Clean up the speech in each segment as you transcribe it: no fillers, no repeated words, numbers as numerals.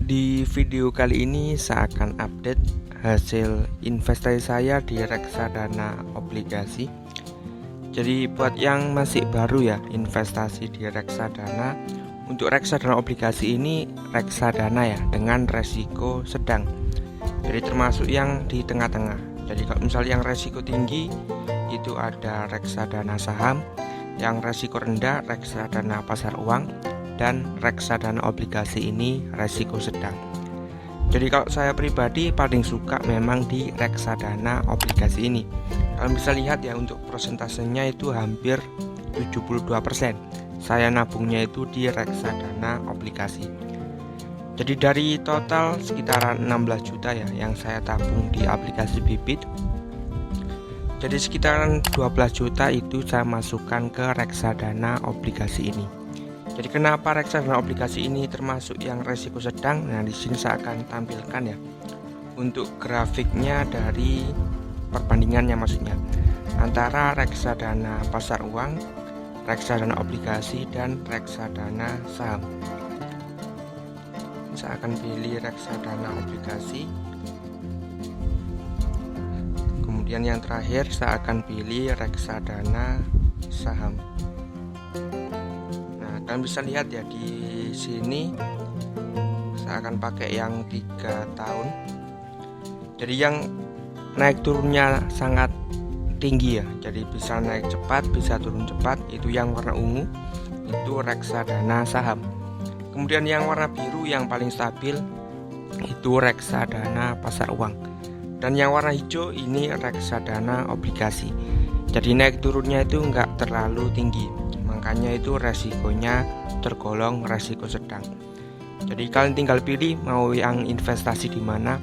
Di video kali ini saya akan update hasil investasi saya di reksadana obligasi. Jadi buat yang masih baru ya investasi di reksadana, untuk reksadana obligasi ini reksadana ya dengan resiko sedang. Jadi termasuk yang di tengah-tengah. Jadi kalau misalnya yang resiko tinggi itu ada reksadana saham, yang resiko rendah reksadana pasar uang, dan reksadana obligasi ini resiko sedang. Jadi kalau saya pribadi paling suka memang di reksadana obligasi ini. Kalian bisa lihat ya, untuk persentasenya itu hampir 72%. Saya nabungnya itu di reksadana obligasi. Jadi dari total sekitaran 16 juta ya yang saya tabung di aplikasi Bibit. Jadi sekitaran 12 juta itu saya masukkan ke reksadana obligasi ini. Jadi kenapa reksadana obligasi ini termasuk yang resiko sedang? Nah, di sini saya akan tampilkan ya untuk grafiknya dari perbandingannya, maksudnya antara reksadana pasar uang, reksadana obligasi, dan reksadana saham. Saya akan pilih reksadana obligasi. Kemudian yang terakhir saya akan pilih reksadana saham. Kalian bisa lihat ya di sini saya akan pakai yang 3 tahun. Jadi yang naik turunnya sangat tinggi ya. Jadi bisa naik cepat, bisa turun cepat. Itu yang warna ungu itu reksadana saham. Kemudian yang warna biru yang paling stabil itu reksadana pasar uang. Dan yang warna hijau ini reksadana obligasi. Jadi naik turunnya itu enggak terlalu tinggi. Makanya itu resikonya tergolong resiko sedang. Jadi kalian tinggal pilih mau yang investasi di mana.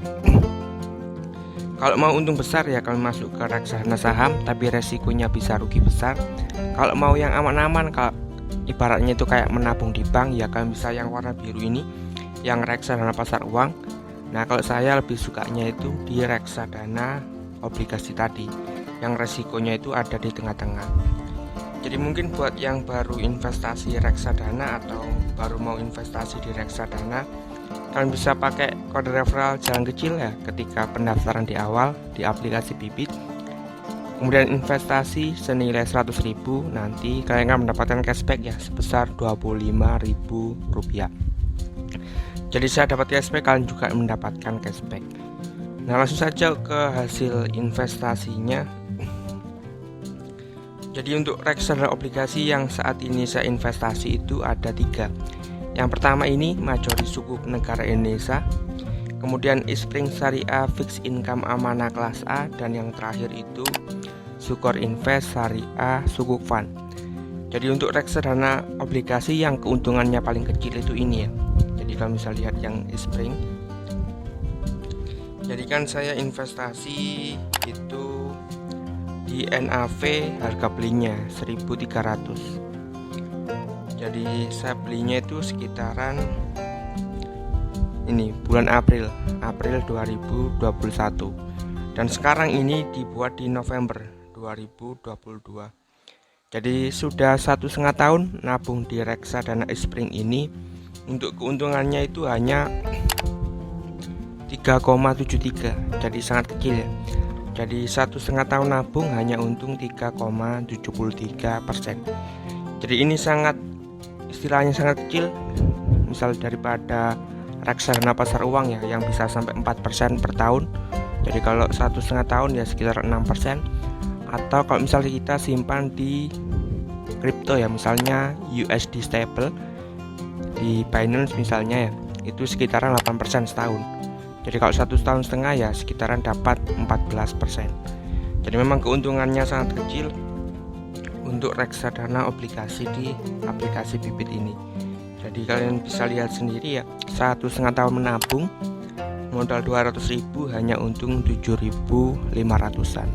Kalau mau untung besar ya kalian masuk ke reksadana saham, tapi resikonya bisa rugi besar. Kalau mau yang aman-aman, kalau ibaratnya itu kayak menabung di bank, ya kalian bisa yang warna biru ini, yang reksadana pasar uang. Nah, kalau saya lebih sukanya itu di reksadana obligasi tadi, yang resikonya itu ada di tengah-tengah. Jadi mungkin buat yang baru investasi reksadana atau baru mau investasi di reksadana, kalian bisa pakai kode referral jalan kecil ya ketika pendaftaran di awal di aplikasi Bibit. Kemudian investasi senilai 100.000, nanti kalian akan mendapatkan cashback ya sebesar Rp25.000. Jadi saya dapat cashback, kalian juga mendapatkan cashback. Nah, langsung saja ke hasil investasinya. Jadi untuk reksadana obligasi yang saat ini saya investasi itu ada 3. Yang pertama ini Majori Sukuk Negara Indonesia, kemudian Ispring Syariah Fixed Income Amanah Kelas A, dan yang terakhir itu Sukor Invest Syariah Sukuk Fund. Jadi untuk reksadana obligasi yang keuntungannya paling kecil itu ini ya. Jadi kalau bisa lihat yang Ispring, jadi kan saya investasi itu di NAV harga belinya 1.300. Jadi saya belinya itu sekitaran ini bulan April 2021, dan sekarang ini dibuat di November 2022. Jadi sudah 1,5 tahun nabung di reksadana Ispring ini. Untuk keuntungannya itu hanya 3,73, jadi sangat kecil ya. Jadi 1,5 tahun nabung hanya untung 3,73%. Jadi ini sangat, istilahnya sangat kecil, misal daripada reksadana pasar uang ya yang bisa sampai 4% per tahun. Jadi kalau 1,5 tahun ya sekitar 6%. Atau kalau misalnya kita simpan di kripto ya, misalnya USD stable di Binance misalnya ya, itu sekitaran 8% setahun. Jadi kalau 1,5 tahun ya sekitaran dapat 14%. Jadi memang keuntungannya sangat kecil untuk reksadana obligasi di aplikasi Bibit ini. Jadi kalian bisa lihat sendiri ya, 1,5 tahun menabung modal 200.000 hanya untung 7.500-an.